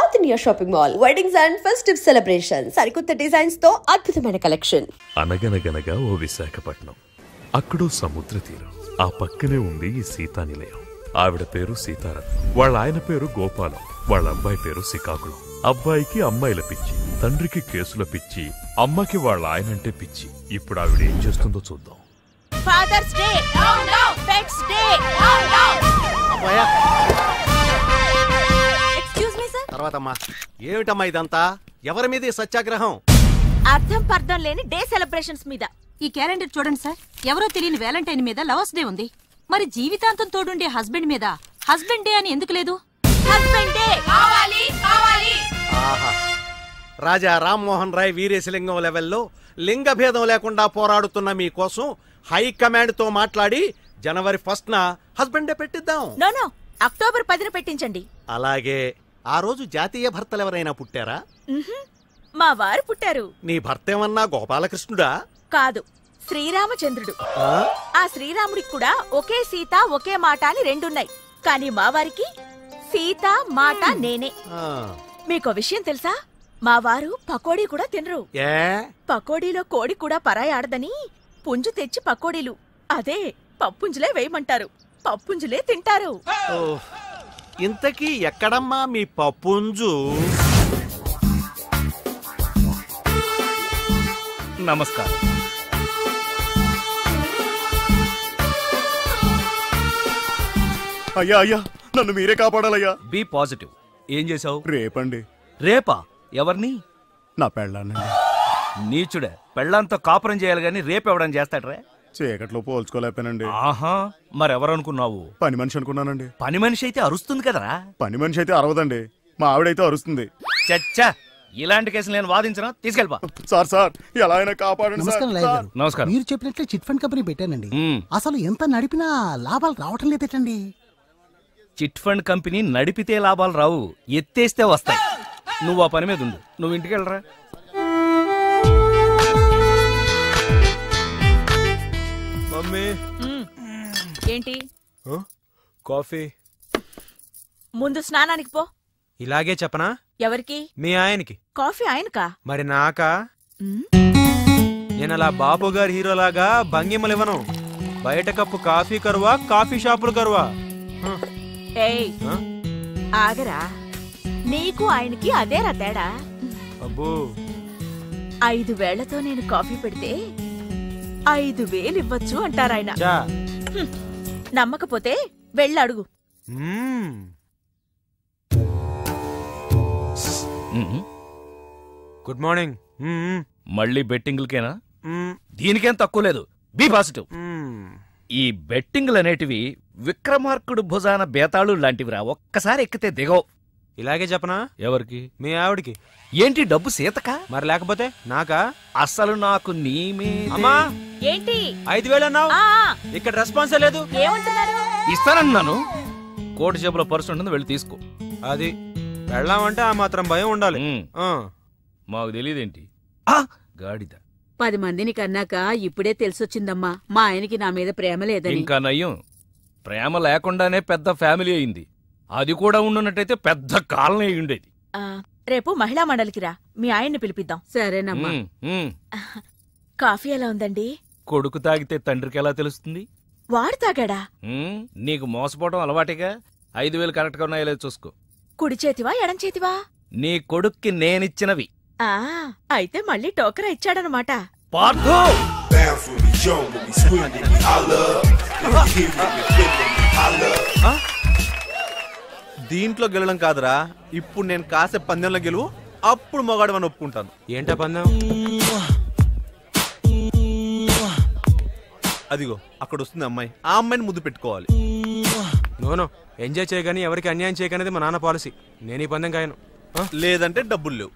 South India shopping mall weddings and festive celebrations సరికొత్త designs తో అద్భుతమైన కలెక్షన్. అనగనగనగా ఓ విశాఖపట్నం, అక్కడో సముద్ర తీరం, ఆ పక్కనే ఉంది ఈ సీతా నిలయం. ఆవిడ పేరు సీతారాం, వాళ్ళ ఆయన పేరు గోపాలం, వాళ్ళ అబ్బాయి పేరు శ్రీకాకుళం. అబ్బాయికి అమ్మాయిల పిచ్చి, తండ్రికి కేసుల పిచ్చి, అమ్మకి వాళ్ళ ఆయనంటే పిచ్చి. ఇప్పుడు ఆవిడ ఏం చేస్తుందో చూద్దాం. Father's day, pet's day. Excuse me sir. తర్వాతమ్మా ఏమిటమ్మా ఇదంతా? ఎవరి మీద సత్యాగ్రహం? అర్థం పర్థం లేని డే సెలబ్రేషన్స్ మీద. ఈ క్యాలెండర్ చూడండి సార్, ఎవరో తెలియని వ్యాలంటైన్ మీద లవర్స్ డే ఉంది. మరి జీవితాంతం తోడుండే హస్బెండ్ మీద హస్బెండ్ డే అని ఎందుకు లేదు? హస్బెండ్ డే కావాలి కావాలి. ఆహా, రాజా రామ్మోహన్ రాయ్ వీరేశలింగం లెవెల్లో లింగ భేదం లేకుండా పోరాడుతున్న మీకోసం హైకమాండ్ తో మాట్లాడి జనవరి 1న హస్బెండ్ డే పెట్టిద్దాం. నో, అక్టోబర్ 10న పెట్టించండి. అలాగే ఆ రోజు జాతీయ భర్తలు ఎవరైనా పుట్టారా? మా వారు పుట్టారు. నీ భర్త ఏమన్నా గోపాలకృష్ణుడా? కాదు, శ్రీరామచంద్రుడు. ఆ శ్రీరాముడికి కూడా ఒకే సీత ఒకే మాట అని రెండున్నాయి. కానీ మా వారికి సీత మాట నేనే. మీకో విషయం తెలుసా? మా వారు పకోడీ కూడా తినరు. పకోడీలో కోడి కూడా పరాయాడదని పుంజు తెచ్చి పకోడీలు అదే పప్పుంజులే వేయమంటారు. పప్పుంజులే తింటారు. ఇంతకీ ఎక్కడమ్మా మీ పప్పుంజు? నమస్కారం. అయ్యా అయ్యా, నన్ను మీరే కాపాడాలయ్యా. B positive. ఏం చేసావు? రేపండి. రేపా? ఎవరిని? నా పెళ్ళాన్నండి. నీచుడే, పెళ్ళంతో కాపురం చేయాలి గాని రేపెవడం చేస్తాడ్రా? చీకట్లో పోల్చుకోలేకపోయానండి. ఆహా, మరెవరనుకున్నావు? పని మనిషి అనుకున్నానండి. పని మనిషి అయితే అరుస్తుంది కదరా. పని మనిషి అయితే అరవదండి, మా ఆవిడైతే అరుస్తుంది. చచ్చా, ఇలాంటి కేసులు నేను వాదించను. తీసుకెళ్ళిపా. సార్ ఎలా అయినా కాపాడండి. నమస్కారం. మీరు చెప్పినట్లే చిట్ ఫండ్ కంపెనీ పెట్టానండి. అసలు ఎంత నడిపినా లాభాలు రావటం లేదటండి. చిట్ ఫండ్ కంపెనీ నడిపితే లాభాలు రావు, ఎత్తేస్తే వస్తాయి. నువ్వు ఆ పని మీద ఉండు, నువ్వు ఇంటికి వెళ్ళరా. మమ్మీ ఏంటి? కాఫీ. ముందు స్నానానికి పో. ఇలాగే చెప్పనా? ఎవరికి? మీ ఆయనకి. కాఫీ ఆయనకా? మరి నాకా? నేను అలా బాబు గారి హీరోలాగా భంగిమలివ్వను. బయట కప్పు కాఫీ కరువా, కాఫీ షాపులు కరువా? ఏయ్ ఆగరా, నీకు ఆయనకి అదేరా తేడా. అబ్బో, 5 వేళ్లతో నేను కాఫీ పెడితే 5,000 ఇవ్వచ్చు అంటారాయన. నమ్మకపోతే వెళ్ళడుగు. Good morning. మళ్ళీ బెట్టింగ్లకేనా? దీనికేం తక్కువ లేదు. Be positive. ఈ బెట్టింగ్లు అనేటివి విక్రమార్కుడు భుజాన బేతాళు లాంటివిరా, ఒక్కసారి ఎక్కితే దిగవు. ఇలాగే చెప్పనా? ఎవరికి? మీ ఆవిడికి. ఏంటి, డబ్బు సీతకా? మరి లేకపోతే నాకా? అసలు నాకు నీ మీద. అమ్మా ఏంటి 5,000 అన్నావు? ఇక్కడ రెస్పాన్స్ లేదు. ఏమంటున్నారు? ఇస్తానన్నాను. కోటి జేబులో పర్సు ఉంటుంది, వెళ్ళి తీసుకో. అది వెళ్ళామంటే ఆ మాత్రం భయం ఉండాలి. మాకు తెలియదేంటి గాడిద. 10 మందిని కన్నాక ఇప్పుడే తెలిసొచ్చిందమ్మా మా ఆయనకి నా మీద ప్రేమ లేదని. ఇంకా నయ్యం, ప్రేమ లేకుండానే పెద్ద ఫ్యామిలీ అయింది. అది కూడా ఉండున్నట్టయితే పెద్ద కాలనీ అయి ఉండేది. రేపు మహిళా మండలికి రా, మీ ఆయన్ని పిలిపిద్దాం. సరేనమ్మా. కాఫీ ఎలా ఉందండి? కొడుకు తాగితే తండ్రికి ఎలా తెలుస్తుంది? వాడు తాగాడా? నీకు మోసపోవటం అలవాటిగా. 5,000 కరెక్ట్ గా ఉన్నాయో లేదో చూసుకో. కుడి చేతివా ఎడం చేతివా? నీ కొడుక్కి నేనిచ్చినవి. అయితే మళ్ళీ టోకరా ఇచ్చాడనమాట. దీంట్లో గెలడం కాదురా, ఇప్పుడు నేను కాసే పందెంలో గెలువు, అప్పుడు మొగాడు అని ఒప్పుకుంటాను. ఏంటా పందెం? అదిగో అక్కడ వస్తుంది అమ్మాయి, ఆ అమ్మాయిని ముద్దు పెట్టుకోవాలి. నోనో, ఎంజాయ్ చేయగాని ఎవరికి అన్యాయం చేయకనేది మా నాన్న పాలసీ. నేను ఈ పందెం కాయను. లేదంటే డబ్బులు లేవు.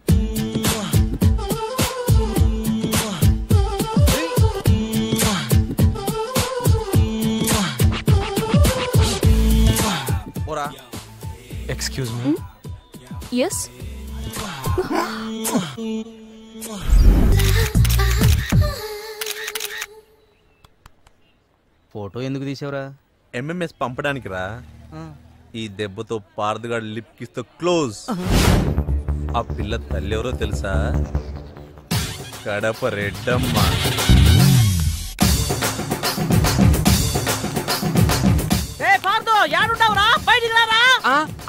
Excuse me. yes ఫోటో ఎందుకు తీసావురా? ఎంఎంఎస్ పంపడానికి రా. ఈ దెబ్బతో పారదుగాడు లిప్ కిస్ తో క్లోజ్. ఆ పిల్ల తల్లి ఎవరో తెలుసా? కడప రెడ్డమ్మ.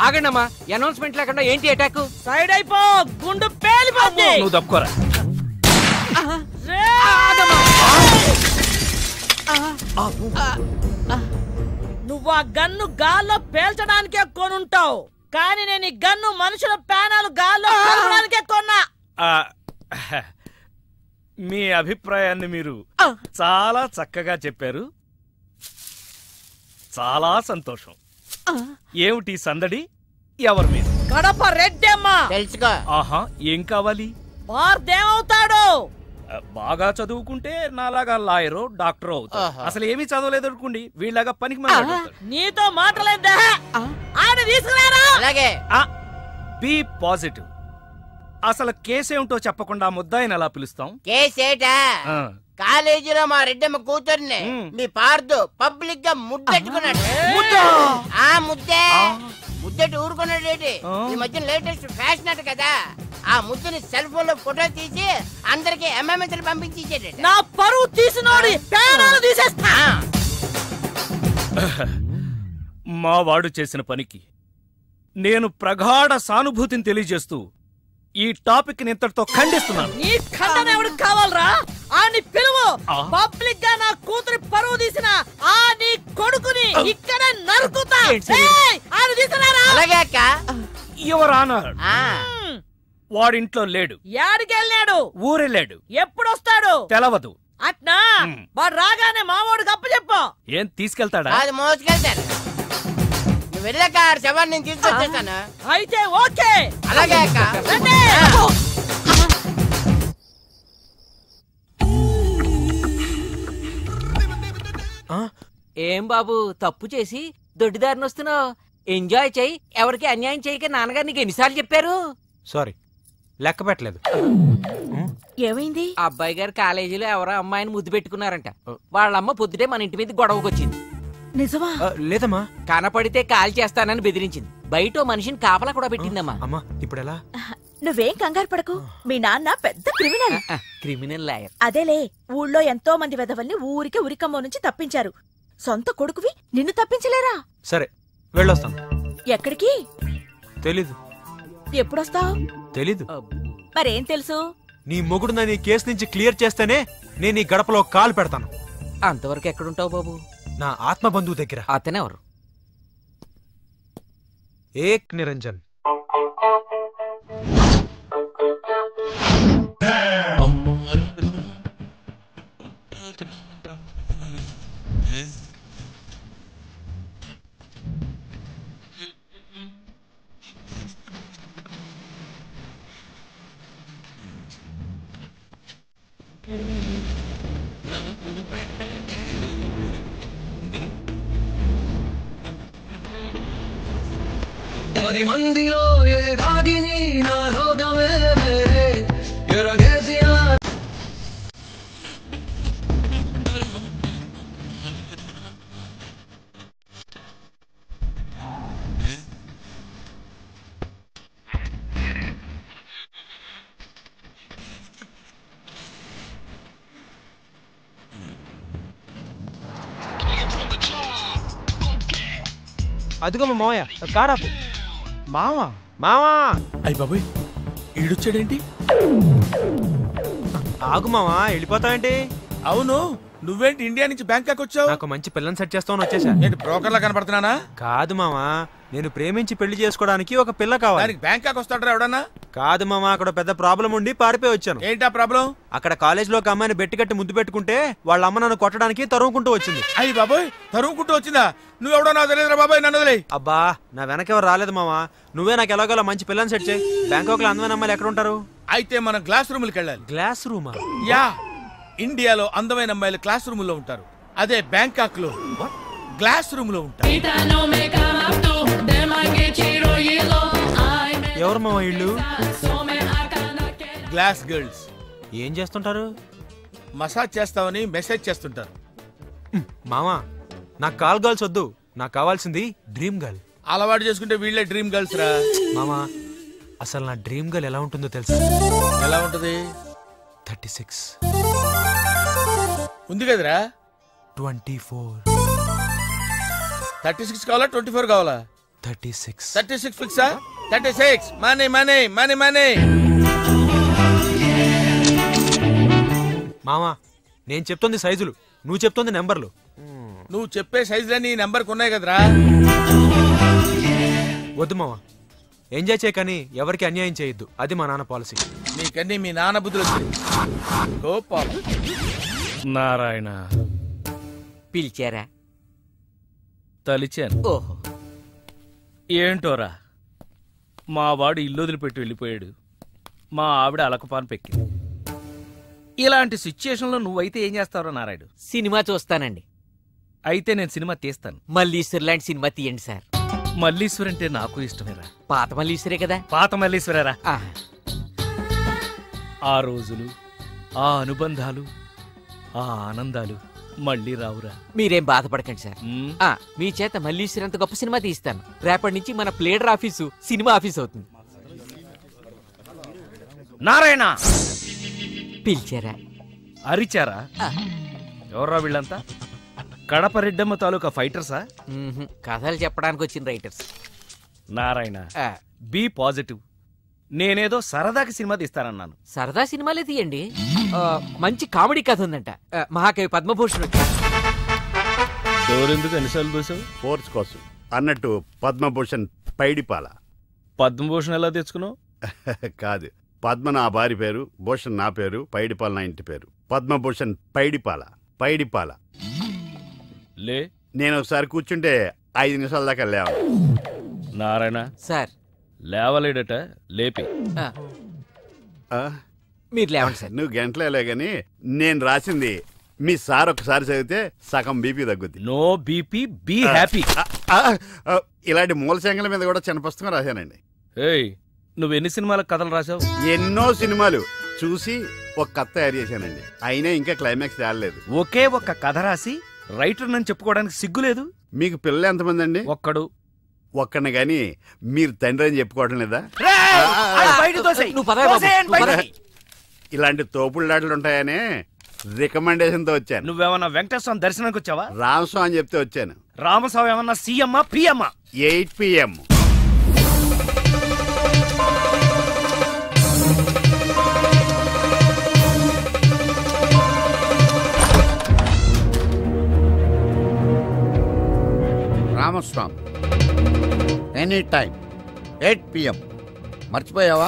ఆగండమ్మా, అనౌన్స్మెంట్ లేకుండా ఏంటి అటాక్? సైడ్ అయిపో, గుండు పేలిపోద్ది. నువ్వు తప్పుకోరా. నువ్వు ఆ గన్ను గాల్లో పేల్చడానికే కొనుంటావు, కానీ నేను ఈ గన్ను మనుషుల ప్రాణాలు గాల్లో పేల్చడానికే కొన్నా. మీ అభిప్రాయాన్ని మీరు చాలా చక్కగా చెప్పారు. చాలా సంతోషం. ఏమిటి సందడి? ఎవరి మీద? కడప రెడ్డమ్మ. తెలుసుకో. ఆహా, ఏం కావాలి? వార్దేమవుతాడు? బాగా చదువుకుంటే నాలాగా లాయరో డాక్టరో అవుతాడు. అసలు ఏమీ చదవలేదు అనుకోండి, వీళ్ళగా పనికి నీతో మాటలేదా? ఆడి తీసుకురారా. అలాగే. Be positive. అసలు కేసేమిటో చెప్పకుండా ముద్దాయిని ఎలా పిలుస్తాం? కేసేటా? కాలేజీలో మా రెడ్డమ్మ కూతుర్ని మీ పార్దు పబ్లిక్ గా ముద్దెట్టుకున్నాడు. ఆ ముద్దెట్టు ఊరుకున్నాడేటి? ఈ మధ్య లేటెస్ట్ ఫ్యాషన్ అట కదా, ఆ ముద్దుని సెల్ ఫోన్ లో ఫోటో తీసి అందరికి ఎంఎంఎస్ పంపించేసాడు. నా పరువు తీసినోడి ప్రాణాలు తీసేస్తా. మా వాడు చేసిన పనికి నేను ప్రగాఢ సానుభూతిని తెలియజేస్తూ ఈ టాపిక్ ని ఇంతటితో ఖండిస్తున్నాను. నీ ఖండన ఎవరికి కావాలరా? ఆని పిలువు. పబ్లిక్ గా నా కూతురి పరువు తీసిన ఆ నీ కొడుకుని ఇక్కడ నరుకుతా. ఆని తీసుకురారా. అలాగే అక్క. యువర్ ఆనర్, వాడింట్లో లేడు. యాడికెళ్ళాడు? ఊరెళ్ళాడు. ఎప్పుడొస్తాడు? తెలవదు. అట్నా? వాడు రాగానే మామూడు గప్ప చెప్పు. ఏం తీసుకెళ్తాడా? అది మోసుకెళ్తాడు. నువ్వు వెళ్ళాక శవాన్ని నేను తీసుకొచ్చేస్తాను. అయితే ఓకే. అలాగే అక్క. ఏం బాబు తప్పు చేసి దొడ్డిదారిని వస్తున్నావు? ఎంజాయ్ చెయ్యి, ఎవరికి అన్యాయం చేయక నాన్నగారు నీకు ఎన్నిసార్లు చెప్పారు? సారీ, లెక్క పెట్టలేదు. ఏమైంది? అబ్బాయి గారు కాలేజీలో ఎవరో అమ్మాయిని ముద్దు పెట్టుకున్నారంట. వాళ్ళమ్మ పొద్దుటే మన ఇంటి మీద గొడవకు వచ్చింది. నిజమా? లేదమ్మా. కనపడితే కాల్ చేస్తానని బెదిరించింది. బయట మనిషిని కాపలా కూడా పెట్టిందమ్మా. అమ్మా ఇప్పుడు ఎలా? నువ్వేం కంగారు పడకు. మీ నాన్న పెద్ద క్రిమినల్. Criminal lawyer. అదేలే, ఊళ్ళో ఎంతో మంది వెధవల్ని ఊరికి ఉరికమ్మ నుంచి తప్పించారు. సొంత కొడుకువి నిన్ను తప్పించలేరా? సరే వెళ్ళొస్తాను. ఎక్కడికి? తెలీదు. ఎప్పుడొస్తావు? తెలీదు. మరేం తెలుసు? నీ మొగుడు నన్ను ఈ కేసు నుంచి క్లియర్ చేస్తేనే నేను ఈ గడపలో కాలు పెడతాను. అంతవరకు ఎక్కడుంటావు బాబు? నా ఆత్మ బంధువు దగ్గర. అతనెవరు? ఏక్ నిరంజన్. అదిగో మా మావయ్య, కారాపు. మావా మావా. అయ్య బాబోయ్, ఈడొచ్చాడేంటి? ఆగు మావా, వెళ్ళిపోతావేంటి? అవును, నువ్వేంటి ఇండియా నుంచి బ్యాంకాక్ వచ్చావు? నాకు మంచి పిల్లని సెట్ చేస్తామని వచ్చేసా. ఏంటి బ్రోకర్లా కనపడుతున్నానా? కాదు మావా, నేను ప్రేమించి పెళ్లి చేసుకోవడానికి ఒక పిల్ల కావాలి. దానికి బ్యాంకాక్ వస్తాడరా ఎవడన్నా? కాదు మామా, అక్కడ పెద్ద ప్రాబ్లం ఉండి పారిపోయి వచ్చాను. ఏంటా ప్రాబ్లం? అక్కడ కాలేజ్ లో ఒక అమ్మాయిని బెట్టి కట్టి ముద్దు పెట్టుకుంటే వాళ్ళ అమ్మ నన్ను కొట్టడానికి తరుముకుంటూ వచ్చింది. అయ్యి బాబోయ్, తరుముకుంటూ వచ్చిందా? నువ్వెవడో నాకు తెలియదురా బాబాయ్, నన్ను వదిలేయ్. అబ్బా, నా వెనకెవరు రాలేదు మామా, నువ్వే నాకు ఎలాగోలా మంచి పిల్లని సెట్ చేయి. బ్యాంకాక్ లో అందమైన అమ్మాయిలు ఎక్కడ ఉంటారు? అయితే మనం గ్లాస్ రూమ్కి వెళ్ళాలి. గ్లాస్ రూమా? యా, ఇండియాలో అందమైన అమ్మాయిలు క్లాస్ రూమ్ లో ఉంటారు. అదే బ్యాంకాక్ లో గ్లాస్ రూమ్ లో ఉంటారు. ఎవరు మావా ఇళ్ళు? Glass girls. ఏం చేస్తుంటారు? మసాజ్ చేస్తామని మెసేజ్ చేస్తుంటారు. మామా, నాకు కాల్ గర్ల్స్ వద్దు, నాకు కావాల్సింది డ్రీమ్ గర్ల్. అలవాటు చేసుకుంటే వీళ్ళే డ్రీమ్ గర్ల్స్ రా. మామా అసలు నా డ్రీమ్ గర్ల్ ఎలా ఉంటుందో తెలుసా? ఎలా ఉంటది? 36 ఉంది కదరా. 24 36 కావాలా 24 కావాలా? 36 ఫిక్సా? 36 మనీ మనీ మనీ మనీ. మామా నేను చెప్తుంది సైజులు, నువ్వు చెప్తుంది నెంబర్లు. నువ్వు చెప్పే సైజులన్నీ ఈ నెంబర్కి ఉన్నాయి కదరా. వద్దు మామా, ఎంజాయ్ చేయకని ఎవరికి అన్యాయం చేయొద్దు, అది మా నాన్న పాలసీ. నీకన్నీ మీ నాన్న బుద్ధులు వచ్చాయి. నారాయణ పిలిచారా? తలిచాను. ఓహో, ఏంటోరా, మా వాడు ఇల్లు వదిలిపెట్టి వెళ్ళిపోయాడు, మా ఆవిడ అలకపాను పెక్కింది. ఇలాంటి సిచ్యుయేషన్లో నువ్వైతే ఏం చేస్తావురా నారాయుడు? సినిమా చూస్తానండి. అయితే నేను సినిమా తీస్తాను. మల్లీశ్వర్ లాంటి సినిమా తీయండి సార్. మల్లీశ్వర్ అంటే నాకు ఇష్టమేరా. పాత మల్లీశ్వరే కదా? పాత మల్లీశ్వరేరా. ఆ రోజులు, ఆ అనుబంధాలు, ఆ ఆనందాలు మళ్ళీ రావురా. మీరేం బాధపడకండి సార్. మీ చేత మల్లీశ్వర్ అంత గొప్ప సినిమా తీస్తాను. రేపటి నుంచి మన ప్లేడర్ ఆఫీసు సినిమా ఆఫీస్ అవుతుంది. నారాయణ పిలిచారా? అరిచారా? ఎవర్రా వీళ్ళంతా? కడప రెడ్డమ్మ తాలూకా ఫైటర్సా? కథలు చెప్పడానికి వచ్చిన రైటర్స్. Narayana be positive. నేనేదో సరదాకి సినిమా తీస్తానన్నాను. సరదా సినిమాలే తీయండి. మంచి కామెడీ కథ ఉందంట. మహాకవి పద్మభూషణ్ డోరెందుకు ఎన్నిసార్లు చూసావు? ఫోర్స్ కోసం అన్నట్టు పద్మభూషణ్ పైడిపాల. పద్మభూషణ్ ఎలా తెచ్చుకున్నావు? కాదు, పద్మ నా భార్య పేరు, భూషణ్ నా పేరు, పైడిపాల నా ఇంటి పేరు. పద్మభూషణ్ పైడిపాల. పైడిపాల లే. నేను ఒకసారి కూర్చుంటే 5 నిమిషాల దాకా లేవ. నారాయణ సార్ లేవలేడట, లేపి. మీరు లేవండి సార్. నువ్వు గంటలేలే గాని నేను రాసింది మీ సార్ ఒకసారి చదివితే సగం బీపీ తగ్గుద్ది. No BP, be happy. ఇలాంటి మూలశంకల మీద కూడా చిన్న పుస్తకం రాశానండి. ఏయ్, నువ్వు ఎన్ని సినిమాల కథలు రాసావు? ఎన్నో సినిమాలు చూసి ఒక కథ తయారు చేశానండి. అయినా ఇంకా క్లైమాక్స్ తేలలేదు. ఒకే ఒక్క కథ రాసి రైటర్ నన్ను చెప్పుకోవడానికి సిగ్గులేదు? మీకు పిల్లలు ఎంతమంది అండి? ఒక్కడు. ఒక్కడిని గాని మీరు తండ్రి అని చెప్పుకోవటం లేదా? ఇలాంటి తోపుళ్ళాటలు ఉంటాయనే రికమెండేషన్ తో వచ్చాను. నువ్వేమన్నా వెంకటేశ్వర దర్శనానికి వచ్చావా? రామస్వామి అని చెప్తే వచ్చాను. రామస్వామి ఏమన్నా సీఎమ్మా పిఎమ్మా? 8 PM. Ramaswamy any time 8 PM. మర్చిపోయావా?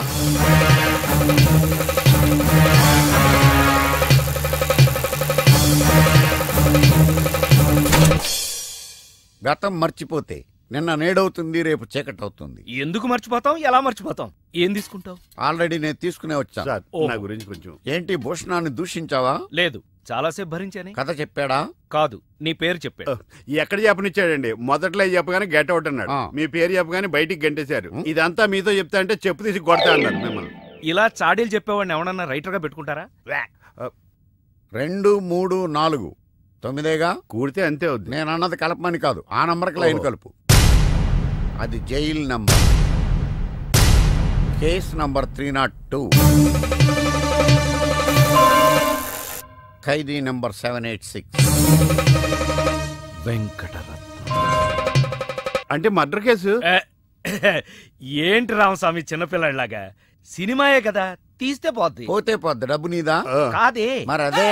గతం మర్చిపోతే నిన్న నేడవుతుంది, రేపు చీకటి అవుతుంది. ఎందుకు మర్చిపోతాం? ఎలా మర్చిపోతాం? ఏం తీసుకుంటావు? ఆల్రెడీ నేను తీసుకునే వచ్చాను. నా గురించి కొంచెం. ఏంటి భూషణాన్ని దూషించావా? లేదు, చాలాసేపు భరించానే. కథ చెప్పాడా? కాదు, నీ పేరు చెప్పాడు. ఎక్కడ చెప్పనిచ్చాడండి? మొదట్లో చెప్పగానే గెట్ అవుట్ అన్నాడు. మీ పేరు చెప్పగానే బయటికి గంటేశారు. ఇదంతా మీతో చెప్తా అంటే చెప్పు తీసి కొడతా అన్నారు మిమ్మల్ని. ఇలా చాడీలు చెప్పేవాడిని ఎవడన్నా రైటర్ గా పెట్టుకుంటారా? 2, 3, 4 9గా కూడితే అంతే అవుద్ది. నేను అన్నది కలపమని కాదు, ఆ నంబర్కి లైన్ కలుపు. అది జైల్ నంబర్. Case number 302. ఖైదీ నంబర్ 786. వెంకటరత్నం. అంటే మర్డర్ కేసు. ఏంటి రామస్వామి చిన్నపిల్లలాగా? సినిమాయే కదా, తీస్తే పోద్ది. పోతే పోద్ది. డబ్బు నీదా? కాదే. మరి అదే.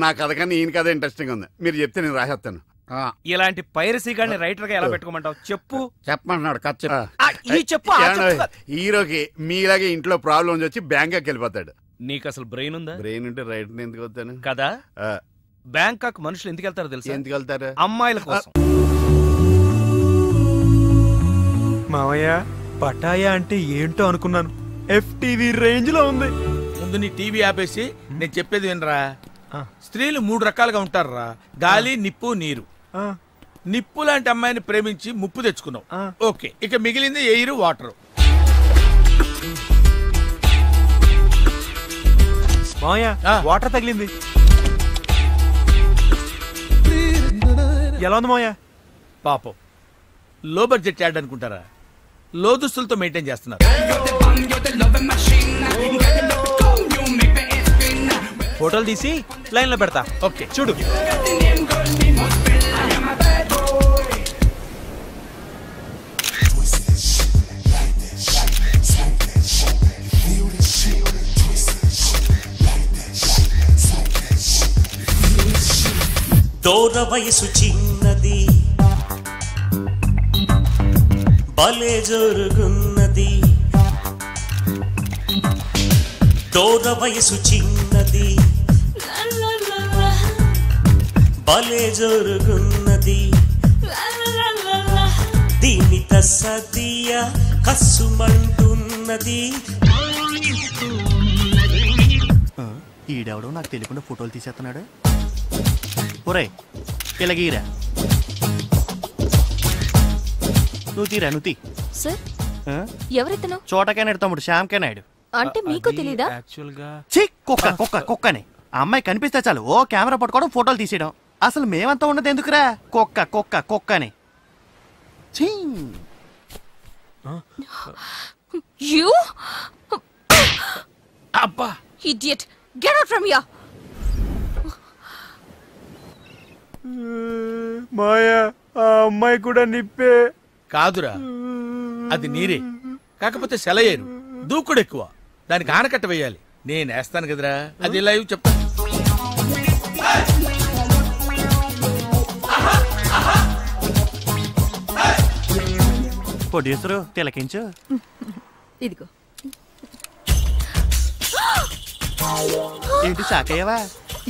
నా కథ కానీ ఈయన కథ ఇంట్రెస్టింగ్ ఉంది. మీరు చెప్తే నేను రాసేస్తాను. ఇలాంటి పైరసీ గాని రైటర్ గా ఎలా పెట్టుకోమంటావు? చెప్పు. చెప్పమంటున్నాడు. కథ చెప్పు. హీరోకి మీలాగే ఇంట్లో ప్రాబ్లమ్స్ వచ్చి బ్యాంకాక్ వెళ్ళిపోతాడు. నీకు అసలు బ్రెయిన్ ఉందా? బ్రెయిన్ ఉంటే రైటర్ ఎందుకు వస్తాను కదా. బ్యాంకాక్ మనుషులు ఎందుకు వెళ్తారో తెలుసా? ఎందుకు వెళ్తారు? అమ్మాయిల కోసం. మావయ్య పటాయా అంటే ఏంటో అనుకున్నాను. FTV రేంజ్ లో ఉంది. ముందు నీ టీవీ ఆపేసి నేను చెప్పేది వినరా. స్త్రీలు 3 రకాలుగా ఉంటారా. గాలి, నిప్పు, నీరు. నిప్పు లాంటి అమ్మాయిని ప్రేమించి ముప్పు తెచ్చుకున్నావు. ఓకే, ఇక మిగిలింది ఎయిర్, వాటర్. మావయ్య వాటర్ తగిలింది. ఎలా ఉంది మావయ్య? పాపం లో బడ్జెట్ యాడ్ అనుకుంటారా, లో దుస్తులతో మెయింటైన్ చేస్తున్నారు. ఫోటోలు తీసి లైన్ లో పెడతా. ఓకే చూడు. దూర వయసు చిన్నది భలే జరుగున్నది, దూర వయసు చిన్నది భలే జరుగున్నది, దీని తస్సదియ కస్సుమంటున్నది. ఈడెవడో నాకు తెలియకుండా ఫోటోలు తీసేస్తున్నాడు. ఒరే ఇలాగీరా, నువ్వు తీరా, నువ్వు తీ. సార్ ఎవరితను? చోటకైనాడు తమ్ముడు, శ్యామ్కే నాయుడు. అంటే మీకు తెలీదా? కుక్క కుక్క కుక్కని ఆ అమ్మాయి కనిపిస్తే చాలు ఓ కెమెరా పట్టుకోవడం, ఫోటోలు తీసేయడం. అసలు మేమంతా ఉన్నది ఎందుకురా? కుక్క కుక్క కుక్కని. యు అబ్బా idiot, get out from here. Maya, ఆ అమ్మాయి కూడా నిప్పే. కాదురా, అది నీరే, కాకపోతే సెలయేరు, దూకుడు ఎక్కువ, దానికి ఆనకట్ట వేయాలి. నేను వేస్తాను కదరా, అది లైవ్ చెప్తా. ప్రొడ్యూసరు తిలకించు. ఇదిగో. ఏంటి సాకయ్యవా?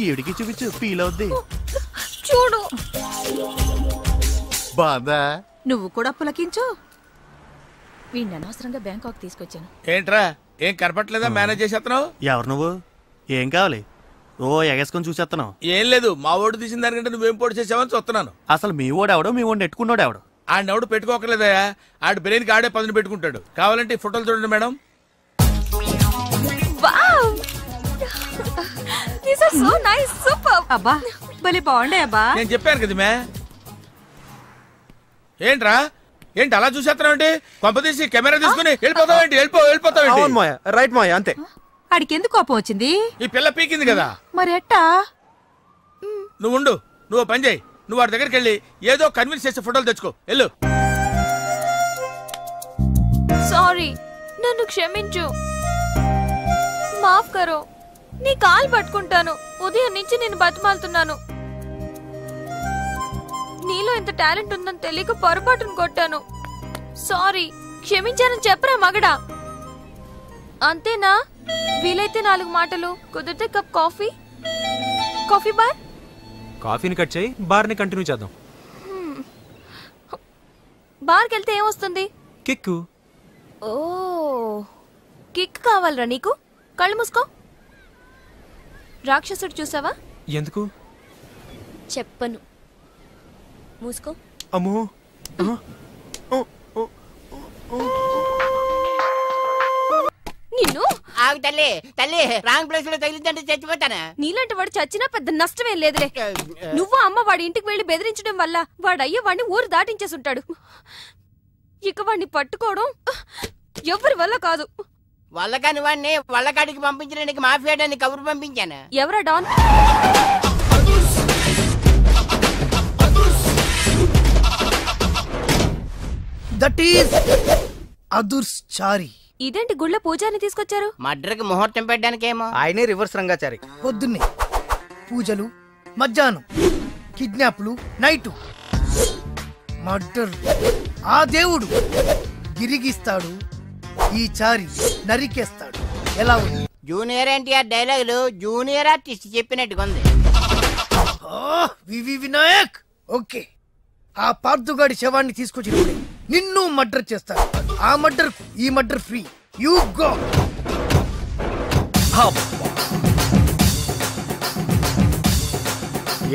ఈవిడికి చూపించు, ఫీల్ అవుద్ది. చూడు, బాదా నువ్వు కూడా పులకించు. వీడిని అనవసరంగా బ్యాంకాక్ తీసుకొచ్చాను. ఏంట్రా, ఏం కనపట్లేదా? మేనేజ్ చేసేస్తున్నావు. ఎవరు నువ్వు? ఏం కావాలి? ఓ ఎగేసుకొని చూసేస్తున్నావు. ఏం లేదు, మా ఓటు తీసిన దానికంటే నువ్వేం పోటీ చేసావని చూస్తున్నాను. అసలు మీ ఓడు ఎవడో, మీ ఓడి నెట్టుకున్నాడు ఎవడు? ఆడెవడు పెట్టుకోకలేదయా, ఆడి బ్రెయిన్కి ఆడే పదును పెట్టుకుంటాడు. కావాలంటే ఈ ఫోటోలు చూడండి madam. These are so nice, super. అబ్బా భలే బాగుండే అబ్బా. నేను చెప్పాను కదా మే. ఏంట్రా, ఏంటి అలా చూసేస్తున్నావు? కొంపదీసి కెమెరా తీసుకుని వెళ్ళిపోతావేంటి? వెళ్ళిపోతావేంటి? రైట్ మాయా, అంతే. ఆడికి ఎందుకు కోపం వచ్చింది? ఈ పిల్ల పీకింది కదా. మరి ఎట్టా? నువ్వు ఉండు, నువ్వు పని చేయి, నువ్వు వాడి దగ్గరికి వెళ్ళి ఏదో కన్విన్స్ చేసే ఫోటోలు తెచ్చుకో. వెళ్ళు. సారీ, నన్ను క్షమించు. మాఫ్ కరో. నీ కాలు పట్టుకుంటాను. ఉదయం నుంచి నేను బతిమాలుతున్నాను. నీలో ఇంత టాలెంట్ ఉందని తెలియక పొరపాటును కొట్టాను. సారీ, క్షమించానని చెప్పరా మగడా. అంతేనా? వీలైతే 4 మాటలు, కుదిరితే కప్ కాఫీ. Coffee bar. కాఫీని కట్ చేయి, బార్ని కంటిన్యూ చేద్దాం. బార్కి వెళ్తే ఏమొస్తుంది? కిక్కు. ఓ, కిక్ కావాలరా నీకు? కళ్ళు మూసుకో. రాక్షసుడు చూసావా? ఎందుకు? చెప్పను, మూసుకో. అమ్మో. నిన్ను ఆగు తల్లి, తల్లి రాంగ్ ప్లేస్ లో తగిలిద్దంటే చచ్చిపోతానా? నీలాంటి వాడు చచ్చినా పెద్ద నష్టమేం లేదులే. నువ్వు అమ్మ వాడి ఇంటికి వెళ్లి బెదిరించడం వల్ల వాడయ్య వాడిని ఊరు దాటించేసుంటాడు. ఇక వాడిని పట్టుకోవడం ఎవరి వల్ల కాదు. వల్లకాని వాడిని వల్లకాడికి పంపించడానికి మాఫియాడాన్ని కబురు పంపించాను. ఎవరా డాన్? దట్ ఈస్ అదుర్స్ చారి. ఇదేంటి గుళ్ళ పూజారిని తీసుకొచ్చారు? మడ్రకు ముహూర్తం పెట్టడానికేమో. ఆయనే రివర్స్ రంగాచారి. పొద్దున్నే పూజలు, మధ్యాహ్నం కిడ్నాప్లు, నైటు మర్డర్. ఆ దేవుడు గిరిగిస్తాడు, ఈ చారి నరికేస్తాడు. ఎలా ఉంది? జూనియర్ ఎన్టీఆర్ డైలాగులు జూనియర్ ఆర్టిస్ట్ చెప్పినట్టుగా ఉంది. వివి వినాయక్. ఓకే, ఆ పార్థుగాడి శవాన్ని తీసుకొచ్చినప్పుడు నిన్ను మర్డర్ చేస్తాడు. ఆ మర్డర్ ఈ మర్డర్ ఫ్రీ. You go.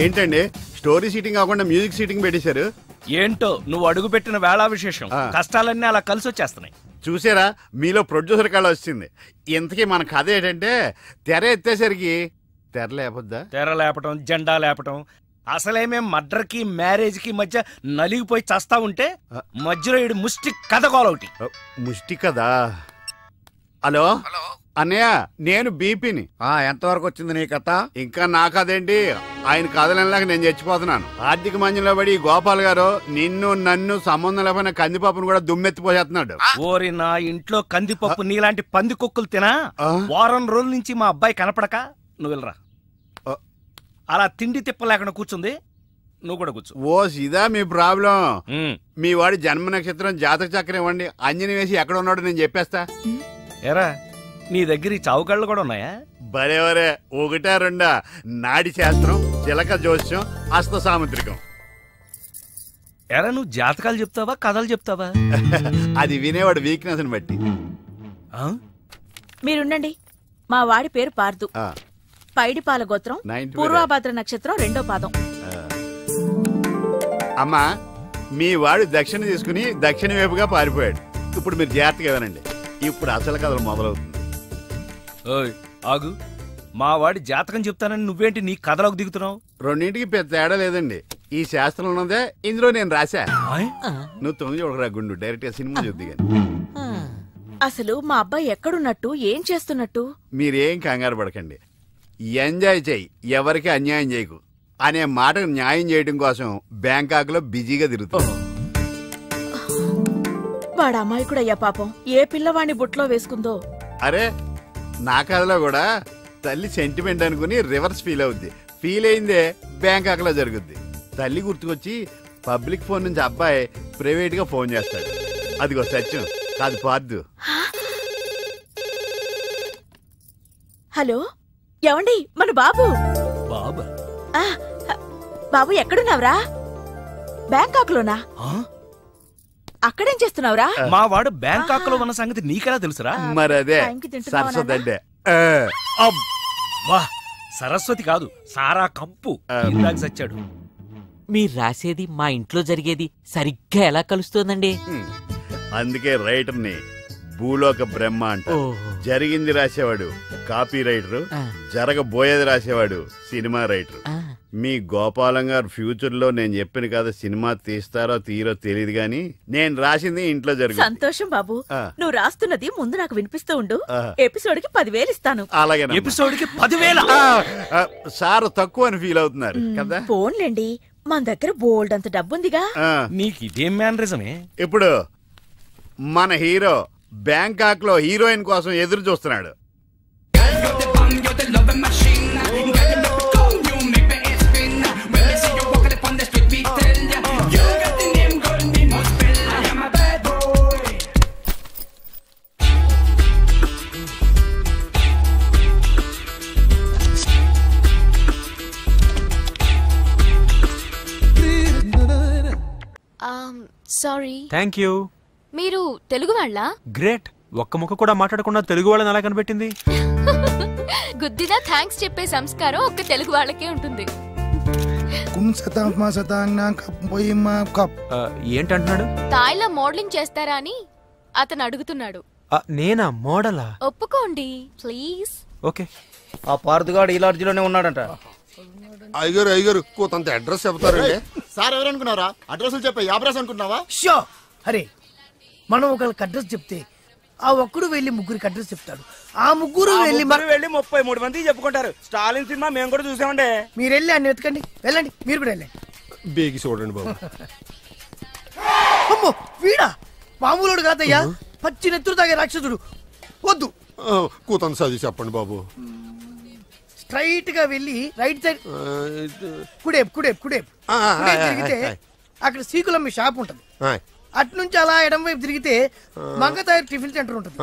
ఏంటండి స్టోరీ సీటింగ్ కాకుండా మ్యూజిక్ సీటింగ్ పెట్టేశారు? ఏంటో నువ్వు అడుగు పెట్టిన వేళా విశేషం, కష్టాలన్నీ అలా కలిసి వచ్చేస్తున్నాయి. చూసారా, మీలో ప్రొడ్యూసర్ కళ వచ్చింది. ఇంతకీ మన కథ ఏంటంటే, తెర ఎత్తేసరికి తెర లేపొద్దా? తెర లేపటం, జెండా లేపటం, అసలే మేం మర్డర్ కి మ్యారేజ్ కి మధ్య నలిగిపోయి చస్తా ఉంటే మధ్యలో ఈడు ముష్టి కథ ఒకటి. ముష్టి కదా. హలో అన్నయ్య, నేను బీపీని. ఎంతవరకు వచ్చింది నీ కథ? ఇంకా నా కదేంటి, ఆయన కథలలాగా నేను చచ్చిపోతున్నాను. ఆర్థిక మంజంలో పడి గోపాల్ గారు నిన్ను నన్ను సంబంధం లేకపోయినా కందిపప్పును కూడా దుమ్మెత్తిపోసేస్తున్నాడు. ఓరి నా ఇంట్లో కందిపప్పు నీలాంటి పంది కుక్కలు తినా వారం రోజుల నుంచి మా అబ్బాయి కనపడక నువ్వు వెళ్ళరా. అలా తిండి తిప్ప లేకుండా కూర్చుంది, నువ్వు కూడా కూర్చో. ఓ ఇదా మీ ప్రాబ్లం? మీ వాడి జన్మ నక్షత్రం జాతక చక్రం ఇవ్వండి, అంజని వేసి ఎక్కడ ఉన్నాడో నేను చెప్పేస్తా. ఎరా నీ దగ్గర ఈ చావుకళ్ళు కూడా ఉన్నాయా? బరేవరే, ఒకటా రెండా? నాడి శాస్త్రం, చిలక జోస్యం, హస్త సాముద్రికం. ఎరా నువ్వు జాతకాలు చెప్తావా కథలు చెప్తావా? అది వినేవాడు వీక్నెస్ ని బట్టి. మీరుండండి. మా వాడి పేరు పార్దు, పైడిపాల గోత్రం, పూర్వభద్ర నక్షత్రం 2వ పాదం. అమ్మా, మీ వాడు దక్షిణ తీసుకుని దక్షిణ వైపుగా పారిపోయాడు. ఇప్పుడు మీరు జాగ్రత్తగా వినండి, ఇప్పుడు అసలు కథలు మొదలవుతుంది. ఓయ్ ఆగు, మా వాడి జాతకం చెప్తానని నువ్వేంటి నీ కథలోకి దిగుతున్నావు? రెండింటికి పెద్ద తేడా లేదండి. ఈ శాస్త్రం ఉన్నదే ఇందులో నేను రాశా. నువ్వు 9 చూడరా గుండు, డైరెక్ట్ గా సినిమా చూద్ది గాని. అసలు మా అబ్బాయి ఎక్కడున్నట్టు, ఏం చేస్తున్నట్టు? మీరేం కంగారు పడకండి. ఎంజాయ్ చెయ్యి, ఎవరికి అన్యాయం చేయకు అనే మాటకు న్యాయం చేయడం కోసం బ్యాంకాక్ లో బిజీగా తిరుగుతాం. వాడు అమాయకుడయ్యా పాపం, ఏ పిల్లవాడిని బుట్లో వేసుకుందో. అరే నా కథలో కూడా తల్లి సెంటిమెంట్ అనుకుని రివర్స్ ఫీల్ అవుద్ది. ఫీల్ అయిందే బ్యాంకాక్ లో జరుగుద్ది. తల్లి గుర్తుకొచ్చి పబ్లిక్ ఫోన్ నుంచి అబ్బాయి ప్రైవేట్ గా ఫోన్ చేస్తాడు. అదిగో సత్యం కాదు పార్దు. హలో, ఏమండి మన బాబు? బాబా? బాబు ఎక్కడున్నావురా? బ్యాంకాక్ లోనా? అక్కడేం చేస్తున్నావురా? మా వాడు బ్యాంకాక్ లో ఉన్న సంగతి నీకెలా తెలుసురా? మరదే సరస్వతి. వా, సరస్వతి కాదు, సారా కంపు. ఇందాక చచ్చాడు. మీరు రాసేది మా ఇంట్లో జరిగేది సరిగ్గా ఎలా కలుస్తోందండి? అందుకే రైటర్ని భూలోక బ్రహ్మ అంట. జరిగింది రాసేవాడు కాపీ రైటర్, జరగబోయేది రాసేవాడు సినిమా రైటర్. మీ గోపాలం గారు ఫ్యూచర్ లో నేను చెప్పిన కదా సినిమా తీస్తారో తీరో తెలియదు గాని నేను రాసింది ఇంట్లో జరుగుతుంది. సంతోషం బాబు, నువ్వు రాస్తున్నది ముందు నాకు వినిపిస్తూ ఉండు. ఎపిసోడ్ కి 10,000 ఇస్తాను. అలాగే. ఎపిసోడ్ కి 10,000? సార్ తక్కువ అని ఫీల్ అవుతున్నారు కదా? ఫోన్లేండి, మన దగ్గర బోల్డ్ అంత డబ్బుందిగా. నీకు ఇదేం మేనరిజమే? ఇప్పుడు మన హీరో బ్యాంకాక్ లో హీరోయిన్ కోసం ఎదురు చూస్తున్నాడు. సారీ. Thank you. మీరు తెలుగు వాళ్ళా? గ్రేట్. ఒక్క ముక్క కూడా మాట్లాడకుండా తెలుగు వాళ్ళని ఎలా కనిపెట్టింది? గుద్దిదా థ్యాంక్స్ చెప్పే సంస్కారం ఒక్క తెలుగు వాళ్ళకే ఉంటుంది. ఏంటంటున్నాడు? తాయిలా మోడలింగ్ చేస్తారా అని అతను అడుగుతున్నాడు. నేనా మోడలా? ఒప్పుకోండి ప్లీజ్. ఓకే. ఆ పార్దుగాడు ఈ లాడ్జిలోనే ఉన్నాడంట. అయ్యగారు కొంత అడ్రస్ చెప్తారండి. సార్ ఎవరనుకున్నారా? అడ్రస్ చెప్పే యాబ్రాస్ అనుకుంటున్నావా? షో. అరే మనం ఒకరికి అడ్రస్ చెప్తే ఆ ఒక్కడు వెళ్ళి ముగ్గురికి అడ్రస్ చెప్తాడు. ఆ ముగ్గురు వెళ్ళి 33 మంది చెప్పుకుంటారు. స్టాలిన్ సినిమా మేము కూడా చూసామండి. మీరు వెళ్ళి అన్ని వెతకండి. వెళ్ళండి, మీరు కూడా వెళ్ళండి. బేగి చూడండి బాబు. అమ్మో వీడా? మామూలుడు కాదయ్యా, పచ్చి నెత్తురు తాగే రాక్షసుడు. వద్దు, కూతంత చదివి చెప్పండి బాబు. స్ట్రైట్ గా వెళ్ళి రైట్ సైడ్ కుడేపు కుడేపు కుడేపు తిరిగితే అక్కడ సీకులమ్మి షాప్ ఉంటది. అటు నుంచి అలా ఎడం వైపు తిరిగితే మంగతాయర్ టిఫిన్ సెంటర్ ఉంటుంది.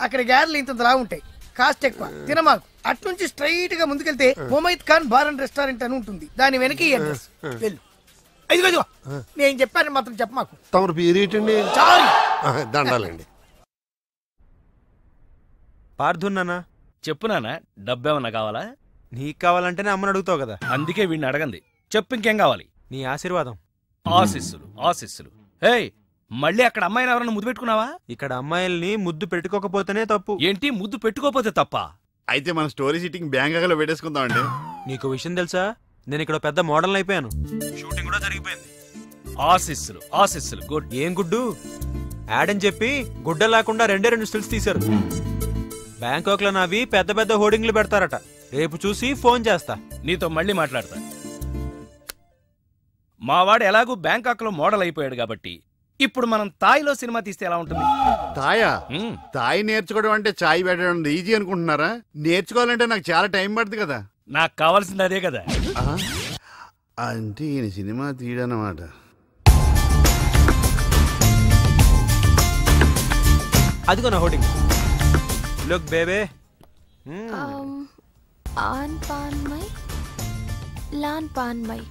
అక్కడ గ్యారెలు ఇంత లా ఉంటాయి, కాస్ట్ ఎక్కువ, తినమాకు. అటు నుంచి స్ట్రైట్ గా ముందుకెళ్తే Mumaith Khan bar and restaurant అని ఉంటుంది. దాని వెనక ఈ అడ్రస్. వెళ్ళు. ఇదిగో నేను చెప్పాను మాత్రం చెప్పమాకు. తమరు పేరేటండి? చాలు. దండాలండి. పార్థున్నానా? చెప్పు నాన్న, డబ్బేమన్నా కావాలా? నీకు కావాలంటేనే అమ్మని అడుగుతావు కదా. అందుకే వీడిని అడగండి. చెప్పు, ఇంకేం కావాలి? నీ ఆశీర్వాదం. ఆశీస్సులు ఆశీస్సులు. హే, మళ్ళీ అక్కడ అమ్మాయిని ఎవరన్నా ముద్దు పెట్టుకున్నావా? ఇక్కడ అమ్మాయిల్ని ముద్దు పెట్టుకోకపోతేనే తప్పు. ఏంటి ముద్దు పెట్టుకోకపోతే తప్ప? అయితే మన స్టోరీ సిట్టింగ్ బ్యాంకాక్ లో పెట్టేసుకుందాం అండి. నీకు విషయం తెలుసా? నేను ఇక్కడ పెద్ద మోడల్ అయిపోయాను. షూటింగ్ కూడా జరిగిపోయింది. ఆశీస్సులు ఆశీస్సులు. గుడ్. ఏం గుడ్డు? యాడ్ అని చెప్పి గుడ్డ లేకుండా 2 స్టిల్స్ తీశారు. బ్యాంకాక్ లో నావి పెద్ద పెద్ద హోర్డింగ్లు పెడతారట. రేపు చూసి ఫోన్ చేస్తా. నీతో మళ్ళీ మాట్లాడతా. మావాడు ఎలాగూ బ్యాంకాక్ లో మోడల్ అయిపోయాడు కాబట్టి ఇప్పుడు మనం తాయిలో సినిమా తీస్తే ఎలా ఉంటుంది? తాయా? తాయి నేర్చుకోవడం అంటే చాయ్ పెట్టడం ఈజీ అనుకుంటున్నారా? నేర్చుకోవాలంటే నాకు చాలా టైం పడుతుంది కదా. నాకు కావాల్సింది అదే కదా. అంటే ఈయన సినిమా తీయడనమాట. అదిగో నా హోర్డింగ్. Look baby. ఆన్ పాన్ మై లాన్ పాన్ మై.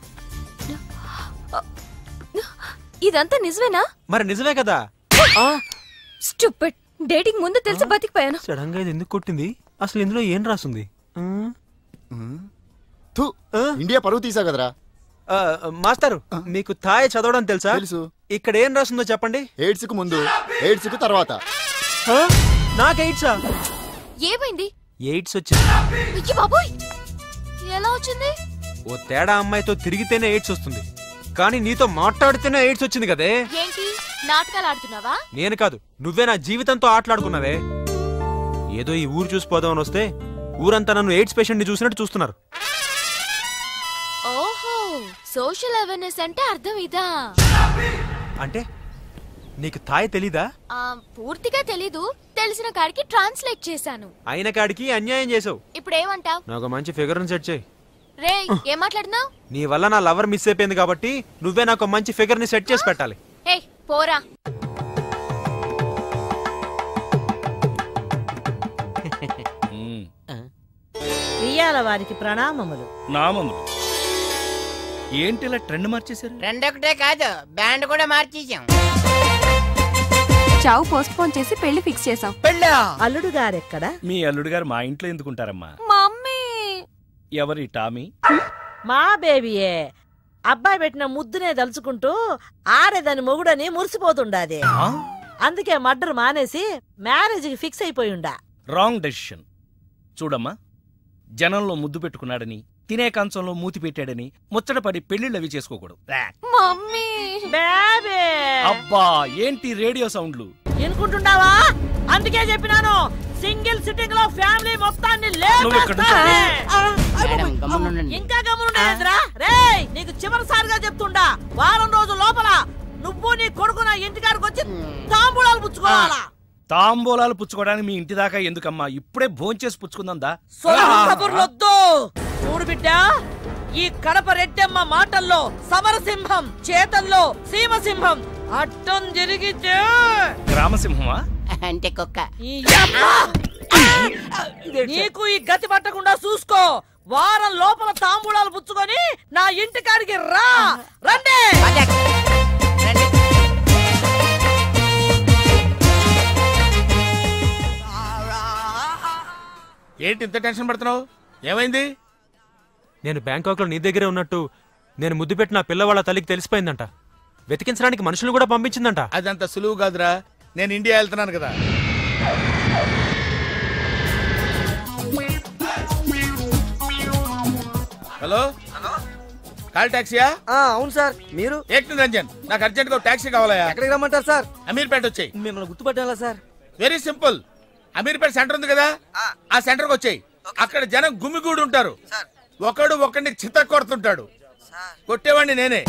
ఇదంతా నిజమేనా? మరి నిజమే కదా. స్టూపిడ్. డేటింగ్ ముందు తెలిసి బతికిపోయాను. సడన్ గా ఇది ఎందుకు కొట్టింది? అసలు ఇందులో ఏం రాస్తుంది? ఇండియా పరువు తీసా కదరా. మాస్టర్, మీకు థాయ్ చదవడం తెలుసా? తెలుసు. ఇక్కడ ఏం రాస్తుందో చెప్పండి. ఎయిడ్స్ కు ముందు, ఎయిడ్స్ కు తర్వాత. నాకు ఎయిడ్సా? ఏమైంది? ఎయిడ్స్ వచ్చింది. అయ్యో బాబోయ్, ఎలా వచ్చింది? ఓ తేడా అమ్మాయితో తిరిగితేనే ఎయిడ్స్ వస్తుంది, కానీ నీతో మాట్లాడితేనే ఎయిడ్స్ వచ్చింది కదే. ఏంటి నాటకాలు ఆడుతున్నావా? నేను కాదు, నువ్వే నా జీవితంతో ఆటలాడుకున్నావే. ఏదో ఈ ఊరు చూసిపోదామని వస్తే ఊరంతా నన్ను ఎయిడ్స్ పేషెంట్ ని చూసినట్టు చూస్తున్నారు. ఓహో, సోషల్ అవేర్నెస్ అంటే అర్థం ఇదా? అంటే నీకు థాయ్ తెలీదా? పూర్తిగా తెలీదు, తెలిసిన కాడికి ట్రాన్స్లేట్ చేశాను. అయిన కాడికి అన్యాయం చేసావు. ఇప్పుడు ఏమంటావ్? నాకు మంచి ఫిగర్ ని సెట్ చేయి. రే, ఏం మాట్లాడుతున్నావు? నీ వల్ల నా లవర్ మిస్ అయిపోయింది కాబట్టి నువ్వే నాకు మంచి ఫిగర్ ని సెట్ చేసి పెట్టాలి. ఏయ్ పోరా. ఇయ్యాల వారికి ప్రణామములు. నామములు. ఏంటి ఇలా ట్రెండ్ మార్చేశారు? ట్రెండ్ ఒకటే కాదు, బ్యాండ్ కూడా మార్చేసాం. చావు పోస్ట్ పోన్ చేసి పెళ్లి ఫిక్స్ చేసాం. పెళ్ళా? అల్లుడు గారెక్కడ? మీ అల్లుడు గారు మా ఇంట్లో ఎందుకుంటారమ్మా? మమ్మీ. ఎవరి టామీ? మా బేబీయే. అబ్బాయి పెట్టిన ముద్దునే దలుచుకుంటూ ఆడేదాని మొగుడని మురిసిపోతుండాది. అందుకే మర్డర్ మానేసి మ్యారేజ్ కి ఫిక్స్ అయిపోయిండా. Wrong decision. చూడమ్మా, జనంలో ముద్దు పెట్టుకున్నాడని, తినే కంచంలో మూతి పెట్టాడని ముచ్చటపడి పెళ్లిళ్ళవి చేసుకోకూడదు. మమ్మీ. బేబీ. అబ్బా, ఏంటి రేడియో సౌండ్లు ఎనుకుంటున్నావా? అందుకే చెప్పినాను, సింగిల్ సిట్టింగ్ లో ఫ్యామిలీ మొత్తాన్ని ఇంకా గమనుండేదిరా. రేయ్, నీకు చివరిసారిగా చెప్తుండా, వారం రోజుల లోపల నువ్వు నీ కొడుకు నా ఇంటికాడికి వచ్చి తాంబూలాలు పుచ్చుకోవాలా. తాంబూలాలు పుచ్చుకోవడానికి మీ ఇంటి దాకా ఎందుకమ్మా? ఇప్పుడే భోంచేసి పుచ్చుకుందా. కబుర్లొద్దు. చూడు బిడ్డ, ఈ కడప రెడ్డమ్మ మాటల్లో సమరసింహం, చేతల్లో సీమసింహం. అడ్డం జరిగితే గ్రామసింహమా? అంటే కుక్క. నీకు ఈ గతి పట్టకుండా చూసుకో. వారం లోపల తాంబూలాలు పుచ్చుకొని నా ఇంటికాడికి రా. రండి. ఏంటి ఇంత టెన్షన్ పడుతున్నావు? ఏమైంది? నేను బ్యాంకాక్ లో నీ దగ్గరే ఉన్నట్టు నేను ముద్దు పెట్టిన పిల్లవాళ్ళ తల్లికి తెలిసిపోయిందంట. వెతికించడానికి మనుషులు కూడా పంపించిందంట. అదంత సులువు కాదురా, నేను ఇండియా వెళ్తున్నాను కదా. హలో, కాల్ టాక్సీయా? అవును సార్. మీరు? ఏక్ నిరంజన్, నాకు అర్జెంట్ గా టాక్సీ కావాలయా. ఎక్కడికి రమ్మంటారు సార్? అమీర్పేట వచ్చాయి. మిమ్మల్ని గుర్తుపట్టాలా sir? Very simple. Ameerpet centre ఉంది కదా, ఆ సెంటర్ కి వచ్చాయి. అక్కడ జనం గుమిగూడి ఉంటారు. ఒకడు ఒకడిని చిత్త కొడుతుంటాడు. కొట్టేవాడిని నేనే.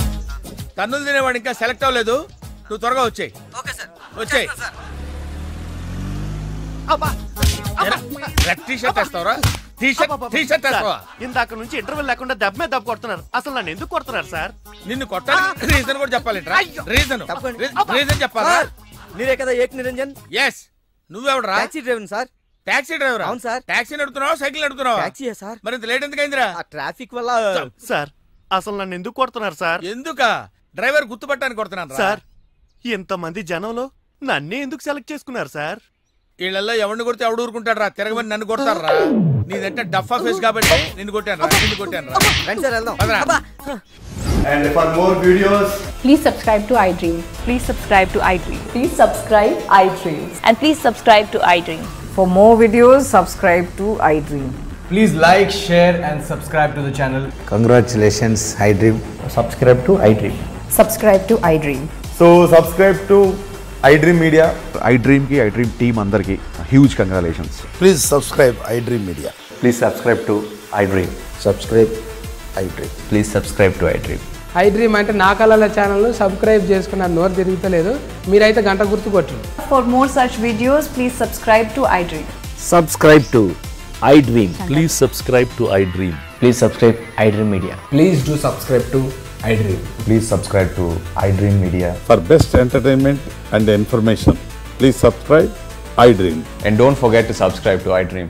తన్నులు తినేవాడు ఇంకా సెలెక్ట్ అవ్వలేదు. నువ్వు త్వరగా వచ్చాయి. వచ్చాయి. టీ-షర్ట్ వేస్తావరా? టీ-షర్ట్ వేస్తావా? ఇందాక నుంచి ఇంటర్వెల్ లేకుండా దెబ్బ మీద దెబ్బ కొడుతున్నారు. అసలు నన్ను ఎందుకు కొడుతున్నారు సార్? నిన్ను కొట్టాలి రీజన్ కూడా చెప్పాలి. రీజన్ చెప్పాలా? మీరే కదా ఏక్ నిరంజన్? ఎస్. నువ్వెవడరా? Taxi driver sir. Taxi driver? అవును సార్. టాక్సీ నడుపుతున్నావా, సైకిల్ నడుపుతున్నావా? టాక్సీయే సార్. మరి ఇంత లేట్ ఎందుకు అయిందిరా? ట్రాఫిక్ వల్ల. సార్, అసలు నన్ను ఎందుకు కొడుతున్నారు సార్? ఎందుకా? డ్రైవర్ గుర్తుపట్టానికి కొడుతున్నాను సార్. ఇంతమంది జనంలో నన్నే ఎందుకు సెలెక్ట్ చేసుకున్నారు సార్? వీళ్ళల్లో ఎవరిని కొడితే ఎవడు ఊరుకుంటాడు రా? తిరగమని నన్ను కొడతారా? నీదంటే డఫా ఫేస్ కాబట్టి నిన్ను కొట్టాను రా. నిన్ను కొట్టాను రా. రండి సార్, వెళ్దాం. And for more videos, please subscribe to iDream. Please subscribe to iDream. Please subscribe iDream. And please subscribe to iDream. For more videos, subscribe to iDream. Please like, share and subscribe to the channel. Congratulations, iDream. Subscribe to iDream. Subscribe to iDream. So subscribe to iDream Media. iDream ki iDream team andarki huge congratulations. Please subscribe iDream Media. Please subscribe to iDream. Subscribe iDream. Please subscribe to iDream. iDream అంటే నా కళల channel subscribe చేసుకున్న నోరు తిరుగుతలేదు మీరైతే గంట గుర్తు కొట్టండి. For more such videos, please subscribe to iDream. Subscribe to iDream. Please subscribe to iDream. Please subscribe iDream Media. Please do subscribe to iDream. Please subscribe to iDream Media. For best entertainment and information, please subscribe iDream. And don't forget to subscribe to iDream.